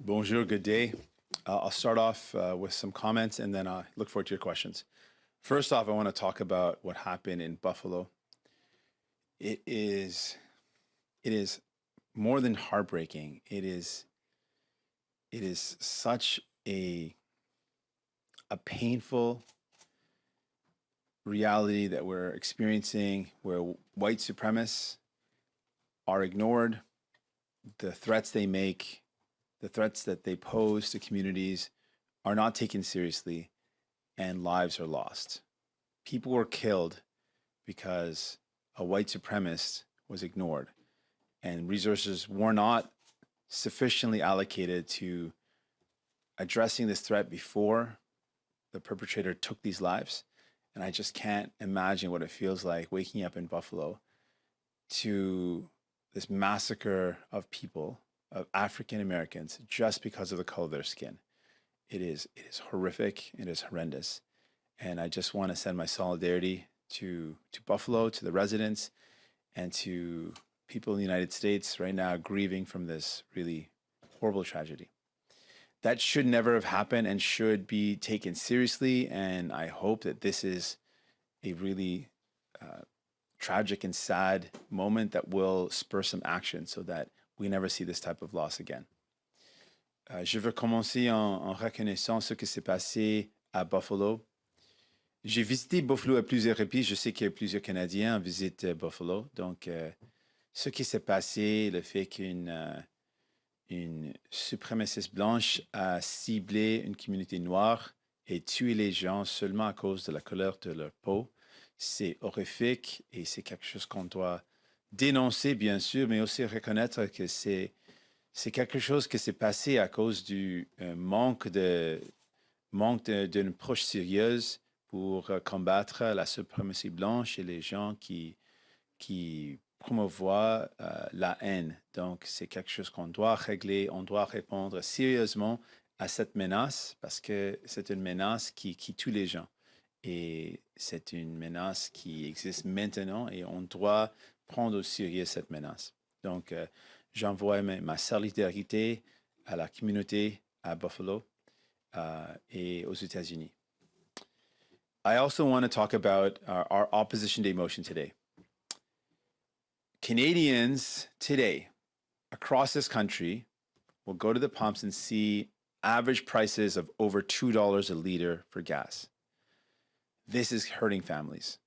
Bonjour, good day. I'll start off with some comments and then I look forward to your questions. First off, I want to talk about what happened in Buffalo. It is more than heartbreaking. It is such a painful reality that we're experiencing where white supremacists are ignored. The threats they make, the threats that they pose to communities are not taken seriously and lives are lost. People were killed because a white supremacist was ignored and resources were not sufficiently allocated to addressing this threat before the perpetrator took these lives. And I just can't imagine what it feels like waking up in Buffalo to this massacre of people, of African Americans, just because of the color of their skin. It is horrific. It is horrendous. And I just want to send my solidarity to Buffalo, to the residents, and to people in the United States right now grieving from this really horrible tragedy. That should never have happened and should be taken seriously. And I hope that this is a really tragic and sad moment that will spur some action so that we never see this type of loss again. Je veux commencer en reconnaissant ce qui s'est passé à Buffalo. J'ai visité Buffalo à plusieurs reprises. Je sais que plusieurs Canadiens visitent Buffalo. Donc, ce qui s'est passé, le fait qu'une suprémaciste blanche a ciblé une communauté noire et tué les gens seulement à cause de la couleur de leur peau, c'est horrifique et c'est quelque chose qu'on doit dénoncer, bien sûr, mais aussi reconnaître que c'est quelque chose qui s'est passé à cause du manque d'une approche sérieuse pour combattre la suprématie blanche et les gens qui promouvoient la haine. Donc, c'est quelque chose qu'on doit régler, on doit répondre sérieusement à cette menace parce que c'est une menace qui tue les gens. Et c'est une menace qui existe maintenant et on doit prendre au sérieux cette menace. Donc, j'envoie ma solidarité à la communauté à Buffalo et aux États-Unis. I also want to talk about our Opposition Day motion today. Canadians today across this country will go to the pumps and see average prices of over $2 a liter for gas. This is hurting families.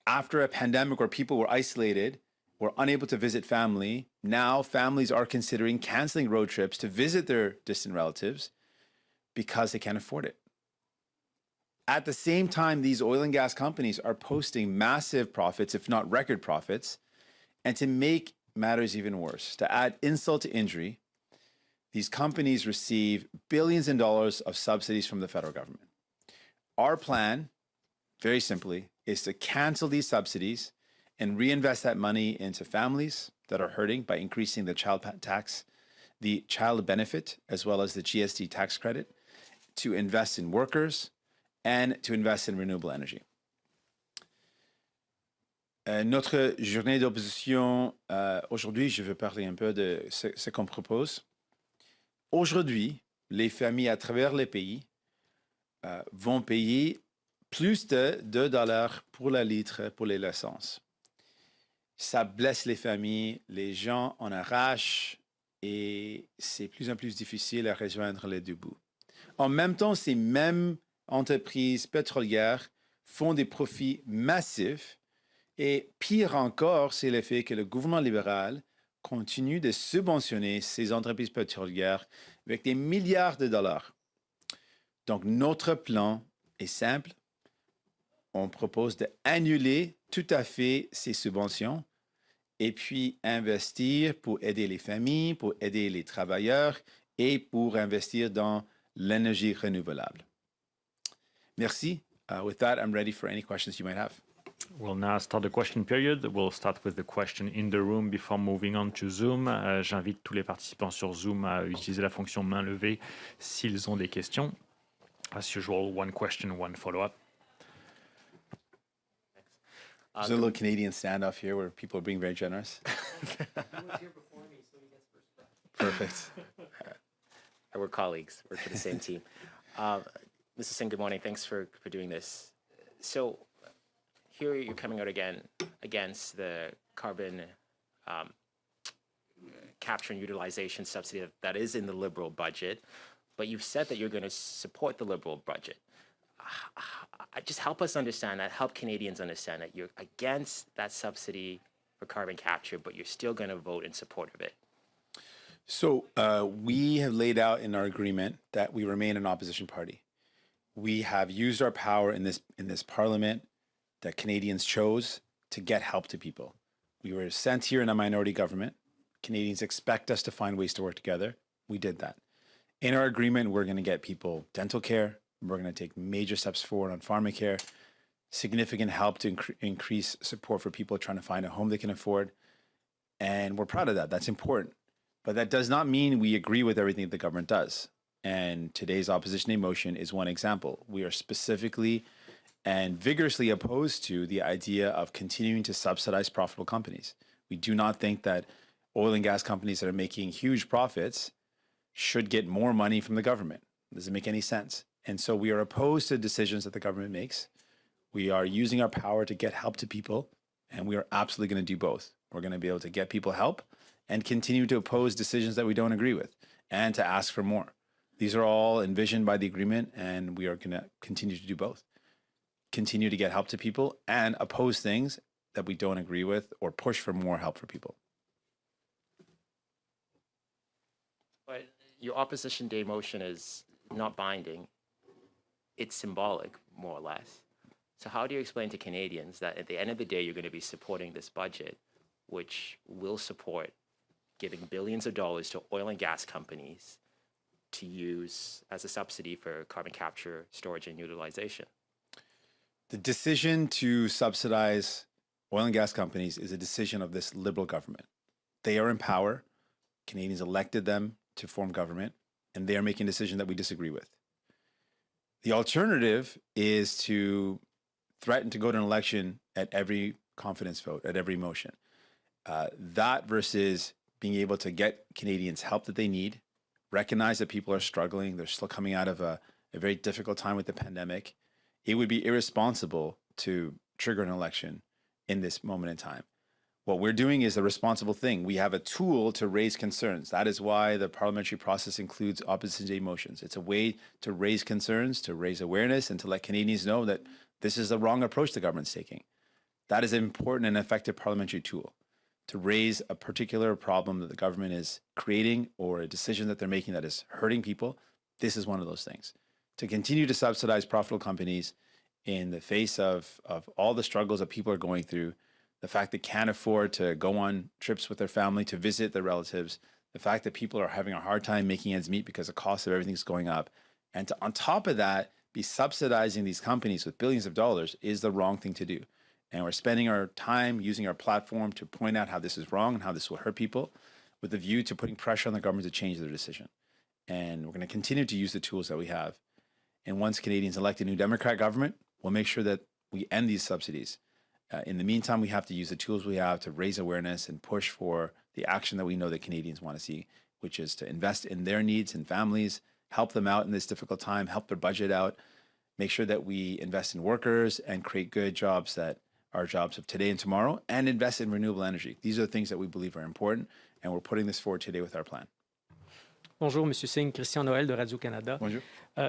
After a pandemic where people were isolated, were unable to visit family, now families are considering canceling road trips to visit their distant relatives because they can't afford it. At the same time, these oil and gas companies are posting massive profits, if not record profits. And to make matters even worse, to add insult to injury, these companies receive billions in dollars of subsidies from the federal government. Our plan, very simply, is to cancel these subsidies and reinvest that money into families that are hurting by increasing the child tax, the child benefit, as well as the GST tax credit, to invest in workers and to invest in renewable energy. Notre journée d'opposition, aujourd'hui, je veux parler un peu de ce qu'on propose. Aujourd'hui, les familles à travers le pays vont payer plus de $2 pour la litre pour les l'essence. Ça blesse les familles, les gens en arrachent et c'est plus en plus difficile à rejoindre les deux bouts. En même temps, ces mêmes entreprises pétrolières font des profits massifs et pire encore, c'est le fait que le gouvernement libéral continue de subventionner ces entreprises pétrolières avec des milliards de dollars. Donc, notre plan est simple. On propose d'annuler tout à fait ces subventions et puis investir pour aider les familles, pour aider les travailleurs et pour investir dans l'énergie renouvelable. Merci. With that, I'm ready for any questions you might have. We'll now start the question period. We'll start with the question in the room before moving on to Zoom. J'invite tous les participants sur Zoom à utiliser la fonction main levée s'ils ont des questions. As usual, one question, one follow-up. There's a little Canadian standoff here where people are being very generous. He was here before me, so he gets first. Perfect. We're colleagues, work for the same team. Mrs. Singh, good morning. Thanks for doing this. So here you're coming out again against the carbon capture and utilization subsidy that is in the Liberal budget, but you've said that you're going to support the Liberal budget. Just help us understand that, help Canadians understand that you're against that subsidy for carbon capture, but you're still going to vote in support of it. So we have laid out in our agreement that we remain an opposition party. We have used our power in this parliament that Canadians chose to get help to people. We were sent here in a minority government. Canadians expect us to find ways to work together. We did that. In our agreement, we're going to get people dental care. We're going to take major steps forward on pharmacare, significant help to increase support for people trying to find a home they can afford. And we're proud of that. That's important. But that does not mean we agree with everything that the government does. And today's opposition a motion is one example. We are specifically and vigorously opposed to the idea of continuing to subsidize profitable companies. We do not think that oil and gas companies that are making huge profits should get more money from the government. It doesn't make any sense. And so we are opposed to decisions that the government makes. We are using our power to get help to people, and we are absolutely going to do both. We're going to be able to get people help and continue to oppose decisions that we don't agree with and to ask for more. These are all envisioned by the agreement, and we are going to continue to do both. Continue to get help to people and oppose things that we don't agree with or push for more help for people. But your opposition day motion is not binding. It's symbolic, more or less. So how do you explain to Canadians that at the end of the day, you're going to be supporting this budget, which will support giving billions of dollars to oil and gas companies to use as a subsidy for carbon capture, storage, and utilization? The decision to subsidize oil and gas companies is a decision of this Liberal government. They are in power. Canadians elected them to form government, and they are making a decision that we disagree with. The alternative is to threaten to go to an election at every confidence vote, at every motion. That versus being able to get Canadians help that they need, recognize that people are struggling, they're still coming out of a very difficult time with the pandemic. It would be irresponsible to trigger an election in this moment in time. What we're doing is a responsible thing. We have a tool to raise concerns. That is why the parliamentary process includes opposition day motions. It's a way to raise concerns, to raise awareness, and to let Canadians know that this is the wrong approach the government's taking. That is an important and effective parliamentary tool to raise a particular problem that the government is creating or a decision that they're making that is hurting people. This is one of those things. To continue to subsidize profitable companies in the face of all the struggles that people are going through, the fact they can't afford to go on trips with their family to visit their relatives, the fact that people are having a hard time making ends meet because the cost of everything's going up, and to, on top of that, be subsidizing these companies with billions of dollars is the wrong thing to do. And we're spending our time using our platform to point out how this is wrong and how this will hurt people with a view to putting pressure on the government to change their decision. And we're going to continue to use the tools that we have. And once Canadians elect a new Democrat government, we'll make sure that we end these subsidies. In the meantime, we have to use the tools we have to raise awareness and push for the action that we know that Canadians want to see, which is to invest in their needs and families, help them out in this difficult time, help their budget out, make sure that we invest in workers and create good jobs that are jobs of today and tomorrow, and invest in renewable energy. These are the things that we believe are important, and we're putting this forward today with our plan. Bonjour, M. Singh, Christian Noël de Radio-Canada. Bonjour.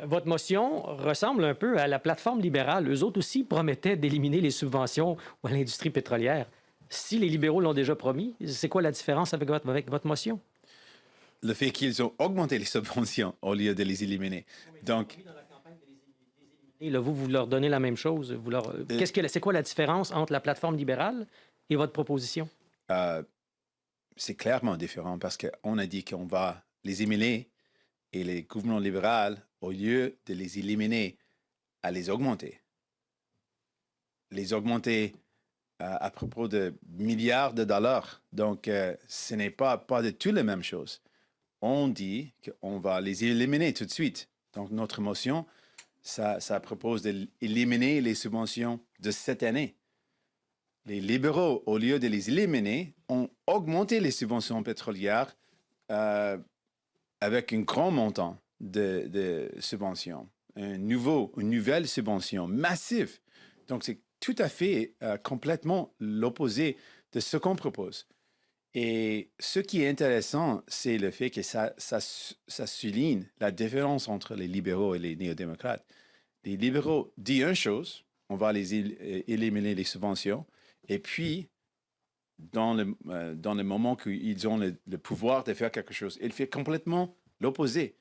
Votre motion ressemble un peu à la plateforme libérale. Eux autres aussi promettaient d'éliminer les subventions à l'industrie pétrolière. Si les libéraux l'ont déjà promis, c'est quoi la différence avec votre motion? Le fait qu'ils ont augmenté les subventions au lieu de les éliminer. Donc, Et là, vous leur donnez la même chose. C'est quoi la différence entre la plateforme libérale et votre proposition? C'est clairement différent parce qu'on a dit qu'on va les éliminer et les gouvernements libéraux, au lieu de les éliminer, à les augmenter. Les augmenter à propos de milliards de dollars. Donc, ce n'est pas de tout la même chose. On dit qu'on va les éliminer tout de suite. Donc, notre motion, ça propose d'éliminer les subventions de cette année. Les libéraux, au lieu de les éliminer, ont augmenté les subventions pétrolières avec un grand montant. de subvention, une nouvelle subvention massive. Donc, c'est tout à fait complètement l'opposé de ce qu'on propose. Et ce qui est intéressant, c'est le fait que ça souligne la différence entre les libéraux et les néo-démocrates. Les libéraux disent une chose, on va éliminer les subventions, et puis, dans le moment qu'ils ont le pouvoir de faire quelque chose, ils font complètement l'opposé.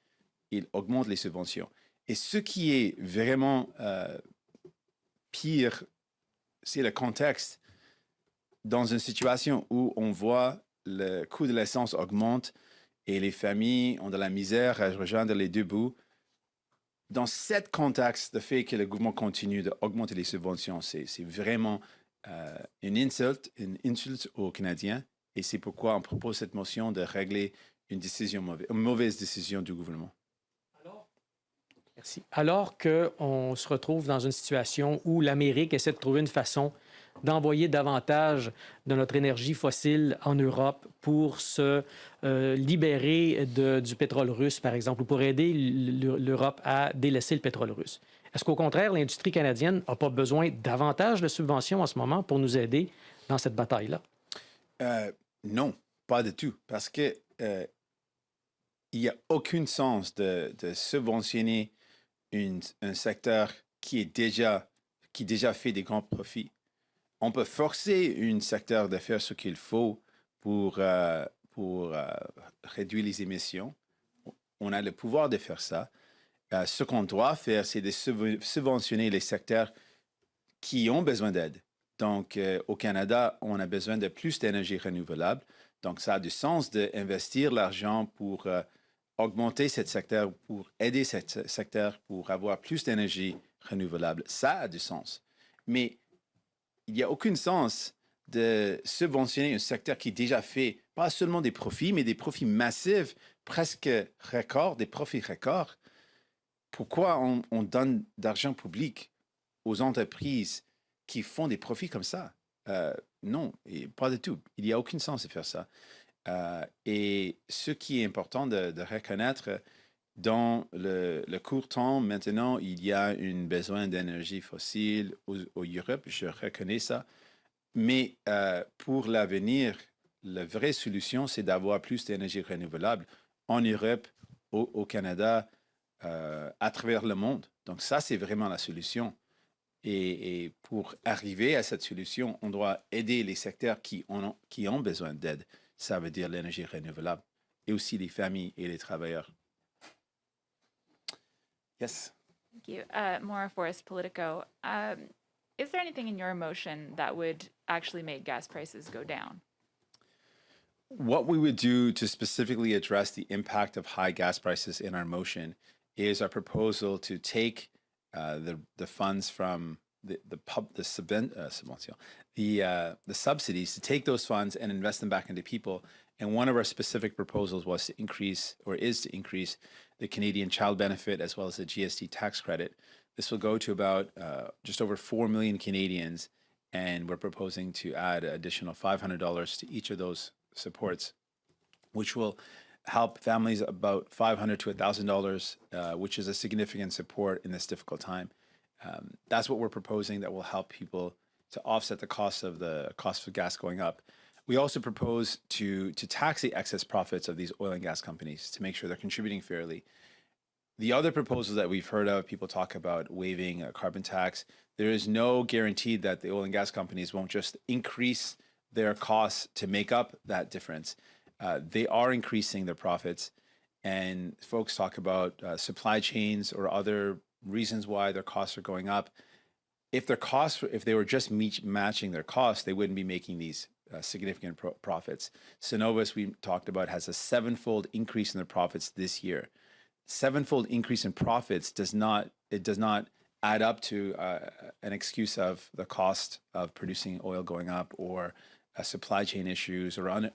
Ils augmentent les subventions. Et ce qui est vraiment pire, c'est le contexte. Dans une situation où on voit le coût de l'essence augmente et les familles ont de la misère à rejoindre les deux bouts, dans ce contexte, le fait que le gouvernement continue d'augmenter les subventions, c'est vraiment une insulte aux Canadiens. Et c'est pourquoi on propose cette motion de régler une mauvaise décision du gouvernement. Merci. Alors qu'on se retrouve dans une situation où l'Amérique essaie de trouver une façon d'envoyer davantage de notre énergie fossile en Europe pour se libérer du pétrole russe, par exemple, ou pour aider l'Europe à délaisser le pétrole russe. Est-ce qu'au contraire, l'industrie canadienne n'a pas besoin davantage de subventions en ce moment pour nous aider dans cette bataille-là? Non, pas du tout, parce que il n'y a aucun sens de subventionner un secteur qui déjà fait des grands profits. On peut forcer un secteur de faire ce qu'il faut pour réduire les émissions. On a le pouvoir de faire ça. Ce qu'on doit faire, c'est de subventionner les secteurs qui ont besoin d'aide. Donc, au Canada, on a besoin de plus d'énergie renouvelable. Donc, ça a du sens d'investir l'argent pour augmenter ce secteur, pour aider ce secteur, pour avoir plus d'énergie renouvelable. Ça a du sens. Mais il n'y a aucun sens de subventionner un secteur qui déjà fait pas seulement des profits, mais des profits massifs, presque records, des profits records. Pourquoi on donne d'argent public aux entreprises qui font des profits comme ça? Non, et pas du tout. Il n'y a aucun sens de faire ça. Et ce qui est important de reconnaître, dans le court temps, maintenant, il y a un besoin d'énergie fossile au Europe, je reconnais ça. Mais pour l'avenir, la vraie solution, c'est d'avoir plus d'énergie renouvelable en Europe, au Canada, à travers le monde. Donc ça, c'est vraiment la solution. Et pour arriver à cette solution, on doit aider les secteurs qui ont besoin d'aide. Ça veut dire l'énergie renouvelable et aussi les familles et les travailleurs. Yes. Thank you. Maura Forrest, Politico. Is there anything in your motion that would actually make gas prices go down? What we would do to specifically address the impact of high gas prices in our motion is our proposal to take the funds from the subsidies, to take those funds and invest them back into people. And one of our specific proposals was to increase the Canadian child benefit as well as the GST tax credit. This will go to about just over 4 million Canadians, and we're proposing to add an additional $500 to each of those supports, which will help families about $500 to $1,000, which is a significant support in this difficult time. That's what we're proposing that will help people to offset the cost of gas going up. We also propose to tax the excess profits of these oil and gas companies to make sure they're contributing fairly. The other proposals that we've heard of, people talk about waiving a carbon tax. There is no guarantee that the oil and gas companies won't just increase their costs to make up that difference. They are increasing their profits, and folks talk about supply chains or other reasons why their costs are going up. If they were just matching their costs, they wouldn't be making these significant profits. Cenovus, we talked about, has a 7-fold increase in their profits this year. 7-fold increase in profits does not add up to an excuse of the cost of producing oil going up or supply chain issues or any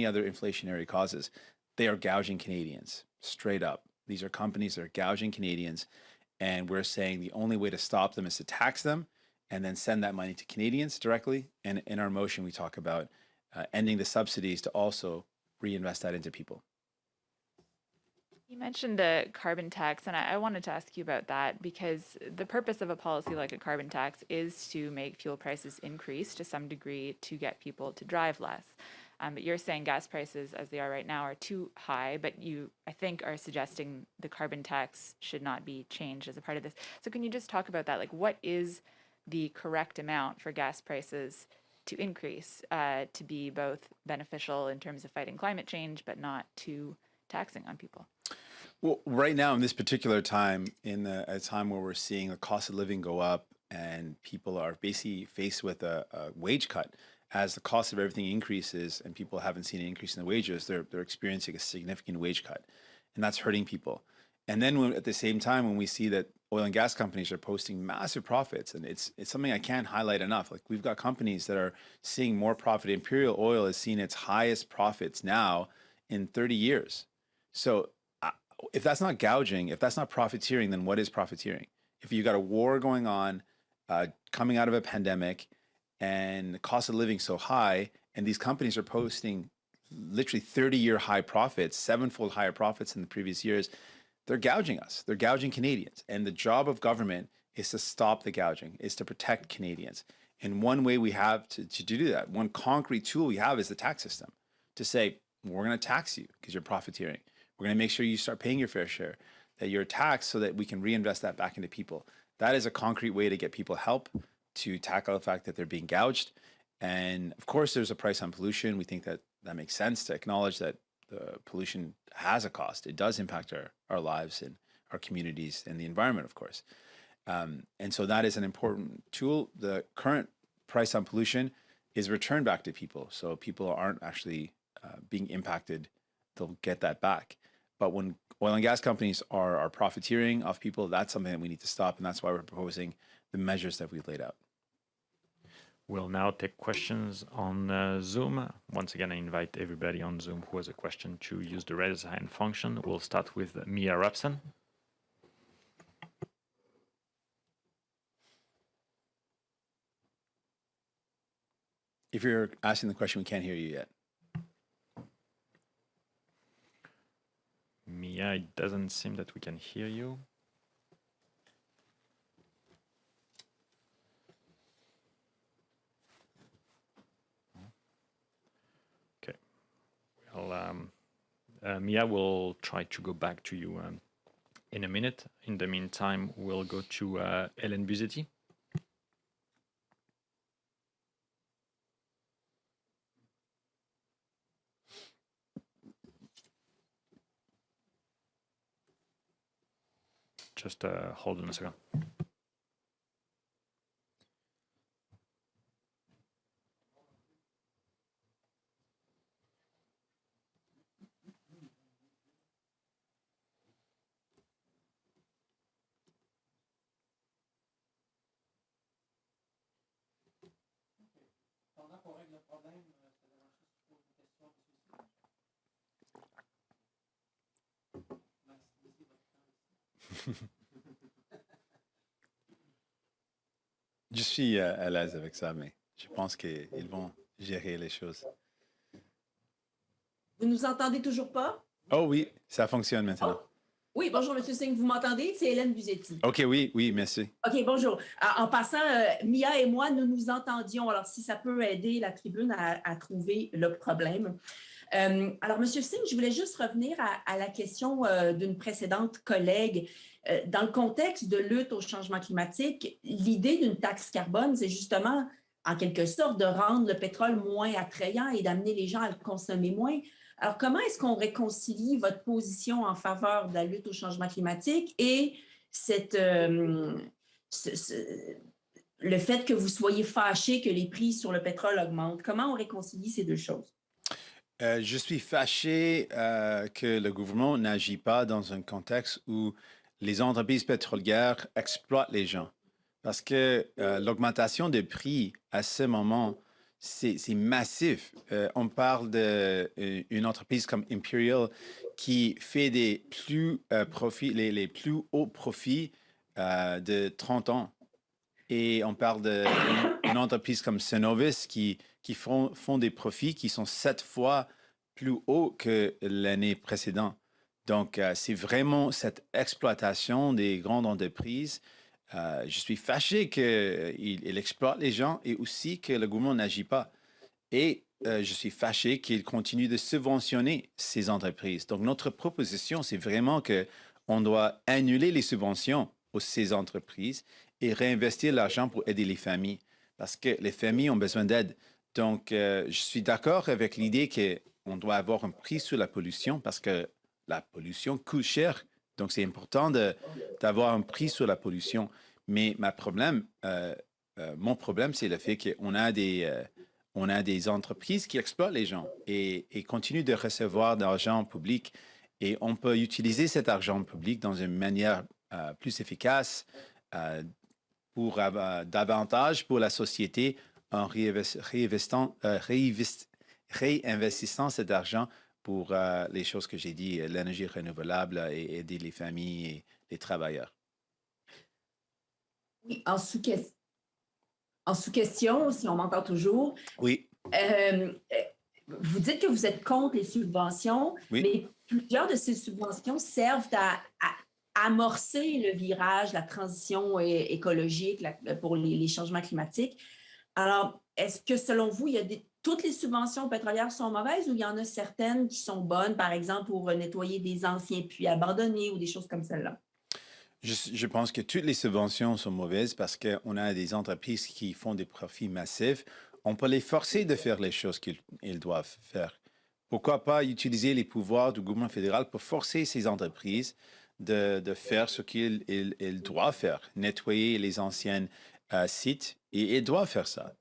other inflationary causes. They are gouging Canadians straight up. These are companies that are gouging Canadians, and we're saying the only way to stop them is to tax them and then send that money to Canadians directly. And in our motion, we talk about ending the subsidies to also reinvest that into people. You mentioned a carbon tax, and I wanted to ask you about that because the purpose of a policy like a carbon tax is to make fuel prices increase to some degree to get people to drive less. But you're saying gas prices, as they are right now, are too high, but you, I think, are suggesting the carbon tax should not be changed as a part of this. So can you just talk about that? Like, what is the correct amount for gas prices to increase to be both beneficial in terms of fighting climate change, but not too taxing on people? Well, right now in this particular time, in a time where we're seeing the cost of living go up and people are basically faced with a wage cut, as the cost of everything increases and people haven't seen an increase in the wages, they're experiencing a significant wage cut, and that's hurting people. And then at the same time, when we see that oil and gas companies are posting massive profits, and it's something I can't highlight enough. Like we've got companies that are seeing more profit. Imperial Oil has seen its highest profits now in 30 years. So if that's not gouging, if that's not profiteering, then what is profiteering? If you got a war going on, coming out of a pandemic, and the cost of living so high, and these companies are posting literally 30-year high profits, sevenfold higher profits than the previous years, they're gouging us. They're gouging Canadians. And the job of government is to stop the gouging, is to protect Canadians. And one way we have to do that, one concrete tool we have is the tax system, to say, we're going to tax you because you're profiteering. We're going to make sure you start paying your fair share, that you're taxed so that we can reinvest that back into people. That is a concrete way to get people help, to tackle the fact that they're being gouged. And of course, there's a price on pollution. We think that that makes sense to acknowledge that the pollution has a cost. It does impact our lives and our communities and the environment, of course. And so that is an important tool. The current price on pollution is returned back to people. So people aren't actually being impacted. They'll get that back. But when oil and gas companies are profiteering off people, that's something that we need to stop. And that's why we're proposing the measures that we've laid out. We'll now take questions on Zoom. Once again, I invite everybody on Zoom who has a question to use the raise hand function. We'll start with Mia Rapson. If you're asking the question, we can't hear you yet. Mia, it doesn't seem that we can hear you. Mia will try to go back to you in a minute. In the meantime, we'll go to Hélène Buzetti. Just hold on a second. Je suis à l'aise avec ça, mais je pense qu'ils vont gérer les choses. Vous nous entendez toujours pas? Oh oui, ça fonctionne maintenant. Oh. Oui, bonjour, M. Singh, vous m'entendez? C'est Hélène Buzetti. OK, oui, merci. OK, bonjour. En passant, Mia et moi, nous nous entendions. Alors, si ça peut aider la tribune à trouver le problème. Alors, M. Singh, je voulais juste revenir à la question d'une précédente collègue. Dans le contexte de lutte au changement climatique, l'idée d'une taxe carbone, c'est justement, en quelque sorte, de rendre le pétrole moins attrayant et d'amener les gens à le consommer moins. Alors, comment est-ce qu'on réconcilie votre position en faveur de la lutte au changement climatique et le fait que vous soyez fâché que les prix sur le pétrole augmentent? Comment on réconcilie ces deux choses? Je suis fâché que le gouvernement n'agit pas dans un contexte où les entreprises pétrolières exploitent les gens. Parce que l'augmentation des prix à ce moment, c'est massif. On parle d'une entreprise comme Imperial qui fait des profits, les plus hauts profits de 30 ans. Et on parle d'une entreprise comme Cenovus qui font des profits qui sont 7 fois plus hauts que l'année précédente. Donc, c'est vraiment cette exploitation des grandes entreprises. Je suis fâché qu'il exploite les gens et aussi que le gouvernement n'agit pas. Et je suis fâché qu'il continue de subventionner ces entreprises. Donc, notre proposition, c'est vraiment qu'on doit annuler les subventions aux ces entreprises et réinvestir l'argent pour aider les familles, parce que les familles ont besoin d'aide. Donc, je suis d'accord avec l'idée qu'on doit avoir un prix sur la pollution, parce que la pollution coûte cher. Donc, c'est important d'avoir un prix sur la pollution. Mais mon problème, c'est le fait qu'on a des entreprises qui exploitent les gens et continuent de recevoir de l'argent public. Et on peut utiliser cet argent public dans une manière plus efficace pour davantage pour la société en réinvestissant cet argent pour les choses que j'ai dit, l'énergie renouvelable et aider les familles et les travailleurs. Oui, en sous-question, si on m'entend toujours. Oui. Vous dites que vous êtes contre les subventions, Oui. mais plusieurs de ces subventions servent à amorcer le virage, la transition écologique pour les changements climatiques. Alors, est-ce que selon vous, toutes les subventions pétrolières sont mauvaises ou il y en a certaines qui sont bonnes, par exemple pour nettoyer des anciens puits abandonnés ou des choses comme celle-là? Je pense que toutes les subventions sont mauvaises parce qu'on a des entreprises qui font des profits massifs. On peut les forcer de faire les choses qu'ils doivent faire. Pourquoi pas utiliser les pouvoirs du gouvernement fédéral pour forcer ces entreprises de faire ce qu'ils doivent faire, nettoyer les anciens sites, et ils doivent faire ça.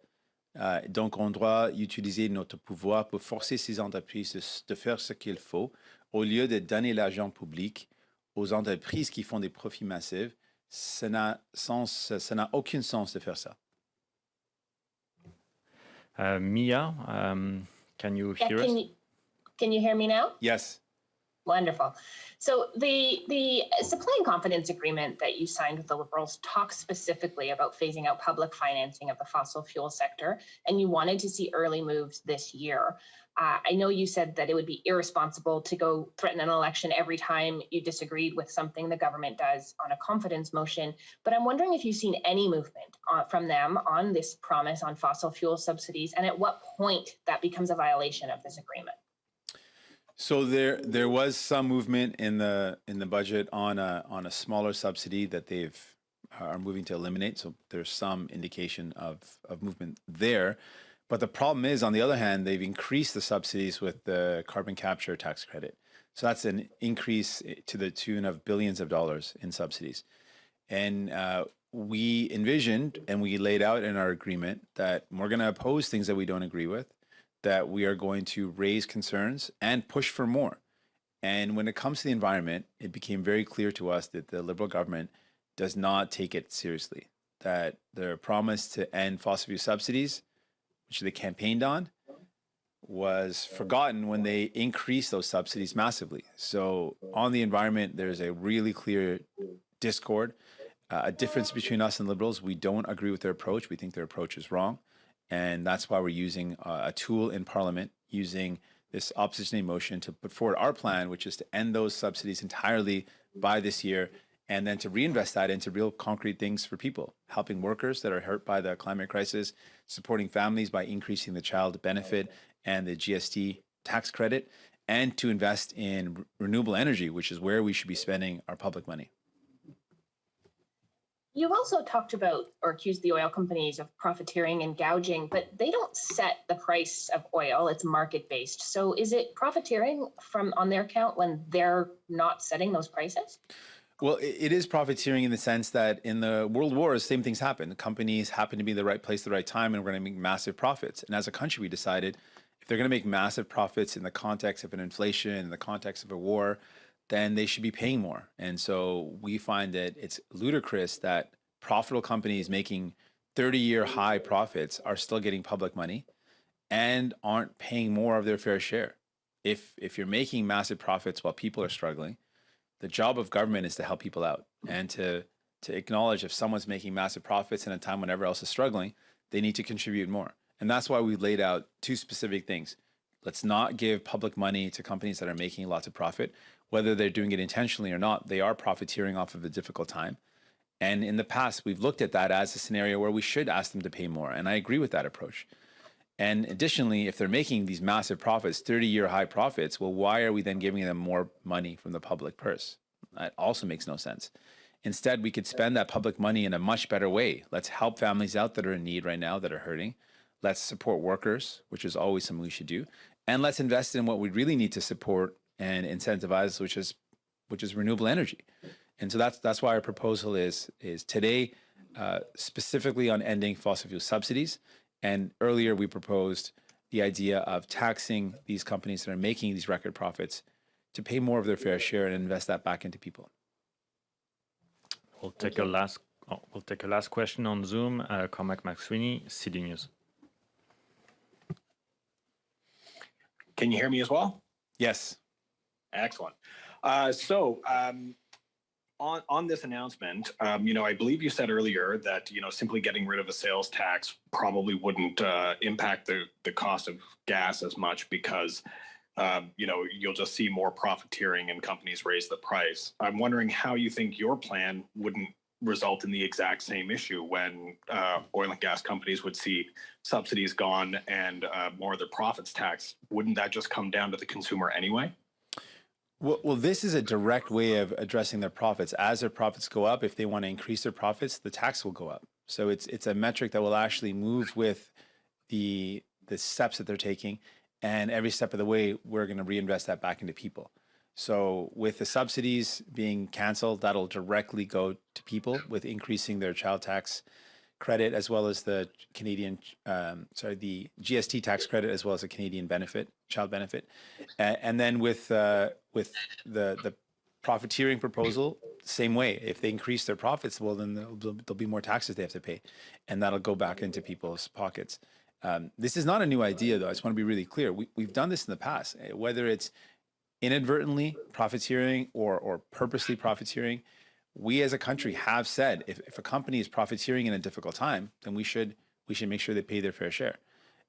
Donc, on doit utiliser notre pouvoir pour forcer ces entreprises de faire ce qu'il faut au lieu de donner l'argent public aux entreprises qui font des profits massifs. Ça n'a aucun sens de faire ça. Mia, can you hear us? Can you hear me now? Yes. Wonderful. So the supply and confidence agreement that you signed with the Liberals talks specifically about phasing out public financing of the fossil fuel sector, and you wanted to see early moves this year. I know you said that it would be irresponsible to go threaten an election every time you disagreed with something the government does on a confidence motion, but I'm wondering if you've seen any movement from them on this promise on fossil fuel subsidies, and at what point that becomes a violation of this agreement. So there was some movement in the budget on a smaller subsidy that are moving to eliminate. So there's some indication of movement there. But the problem is, on the other hand, they've increased the subsidies with the carbon capture tax credit. So that's an increase to the tune of billions of dollars in subsidies. And we envisioned and we laid out in our agreement that we're going to oppose things that we don't agree with, that we are going to raise concerns and push for more. And when it comes to the environment, it became very clear to us that the Liberal government does not take it seriously, that their promise to end fossil fuel subsidies, which they campaigned on, was forgotten when they increased those subsidies massively. So on the environment, there's a really clear discord, a difference between us and Liberals. We don't agree with their approach. We think their approach is wrong. And that's why we're using a tool in Parliament, using this opposition motion to put forward our plan, which is to end those subsidies entirely by this year, and then to reinvest that into real concrete things for people, helping workers that are hurt by the climate crisis, supporting families by increasing the child benefit and the GST tax credit, and to invest in renewable energy, which is where we should be spending our public money. You've also talked about or accused the oil companies of profiteering and gouging, but they don't set the price of oil. It's market-based. So is it profiteering on their account when they're not setting those prices? Well, it is profiteering in the sense that in the world wars, same things happen. The companies happen to be in the right place at the right time, and we're going to make massive profits. And as a country, we decided if they're going to make massive profits in the context of an inflation, in the context of a war, then they should be paying more. And so we find that it's ludicrous that profitable companies making 30-year high profits are still getting public money and aren't paying more of their fair share. If you're making massive profits while people are struggling, the job of government is to help people out and to acknowledge if someone's making massive profits in a time when everyone else is struggling, they need to contribute more. And that's why we laid out two specific things. Let's not give public money to companies that are making lots of profit. whether they're doing it intentionally or not, they are profiteering off of a difficult time. And in the past, we've looked at that as a scenario where we should ask them to pay more. And I agree with that approach. And additionally, if they're making these massive profits, 30-year high profits, well, why are we then giving them more money from the public purse? That also makes no sense. Instead, we could spend that public money in a much better way. Let's help families out that are in need right now, that are hurting. Let's support workers, which is always something we should do. And let's invest in what we really need to support and incentivize, which is renewable energy. And so that's why our proposal is today specifically on ending fossil fuel subsidies. And earlier we proposed the idea of taxing these companies that are making these record profits to pay more of their fair share and invest that back into people. We'll take a last question on Zoom. Cormac McSweeney, CD News. Can you hear me as well? Yes. Excellent. On this announcement, I believe you said earlier that, simply getting rid of a sales tax probably wouldn't impact the cost of gas as much because, you'll just see more profiteering and companies raise the price. I'm wondering how you think your plan wouldn't result in the exact same issue when oil and gas companies would see subsidies gone and more of their profits taxed. Wouldn't that just come down to the consumer anyway? Well, this is a direct way of addressing their profits. As their profits go up, if they want to increase their profits, the tax will go up. So it's a metric that will actually move with the steps that they're taking. And every step of the way, we're going to reinvest that back into people. So with the subsidies being canceled, that'll directly go to people with increasing their child tax credit, as well as the Canadian, the GST tax credit, as well as the Canadian benefit, child benefit. And then with the profiteering proposal, same way. If they increase their profits, well, then there'll be more taxes they have to pay, and that'll go back into people's pockets. This is not a new idea, though. I just want to be really clear. We've done this in the past, whether it's inadvertently profiteering or purposely profiteering. We as a country have said if a company is profiteering in a difficult time, then we should make sure they pay their fair share.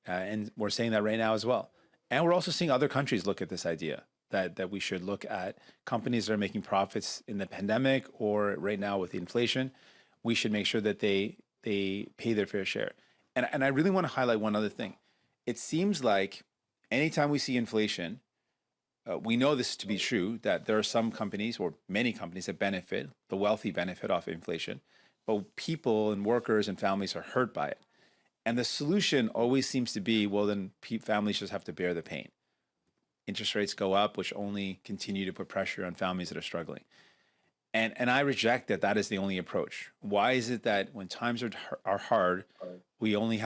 And we're saying that right now as well. And we're also seeing other countries look at this idea that we should look at companies that are making profits in the pandemic or right now with the inflation. We should make sure that they pay their fair share. And I really want to highlight one other thing. It seems like anytime we see inflation, we know this to be true, that there are some companies or many companies that benefit, the wealthy benefit off of inflation, but people and workers and families are hurt by it. And the solution always seems to be, well, then families just have to bear the pain. Interest rates go up, which only continue to put pressure on families that are struggling. And I reject that is the only approach. Why is it that when times are hard, we only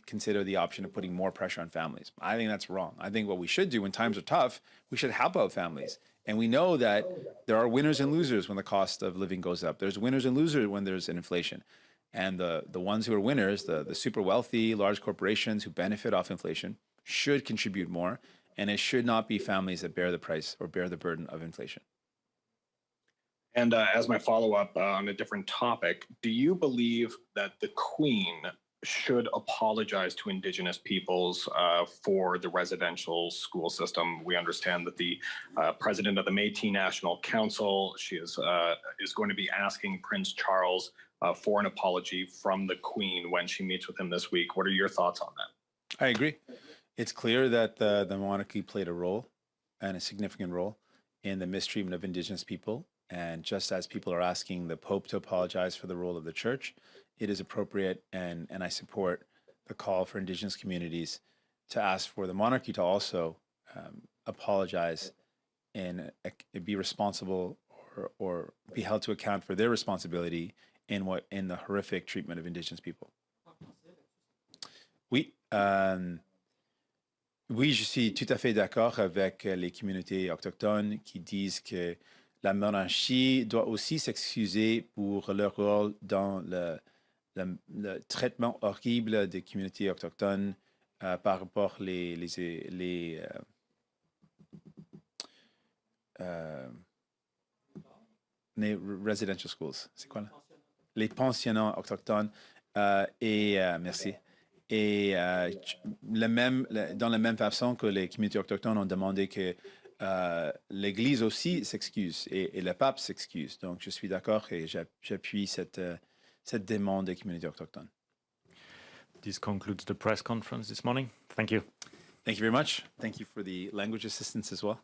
consider the option of putting more pressure on families? I think that's wrong. I think what we should do when times are tough, we should help out families. And we know that there are winners and losers when the cost of living goes up. There's winners and losers when there's an inflation. And the ones who are winners, the super wealthy, large corporations who benefit off inflation, should contribute more. And it should not be families that bear the price or bear the burden of inflation. And as my follow-up on a different topic, do you believe that the Queen should apologize to Indigenous peoples for the residential school system? We understand that the president of the Métis National Council, she is going to be asking Prince Charles for an apology from the Queen when she meets with him this week. What are your thoughts on that? I agree. It's clear that the monarchy played a role, and a significant role, in the mistreatment of Indigenous people. And just as people are asking the Pope to apologize for the role of the church, it is appropriate, and I support the call for Indigenous communities to ask for the monarchy to also apologize and be responsible or be held to account for their responsibility in the horrific treatment of Indigenous people. Oui, je suis tout à fait d'accord avec les communautés autochtones qui disent que la monarchie doit aussi s'excuser pour leur rôle dans le traitement horrible des communautés autochtones par rapport les residential schools. C'est quoi là? Les pensionnats autochtones. Merci. Et dans la même façon que les communautés autochtones ont demandé que l'Église aussi s'excuse et le pape s'excuse. Donc, je suis d'accord et j'appuie cette demande des communautés autochtones. This concludes the press conference this morning. Thank you. Thank you very much. Thank you for the language assistance as well.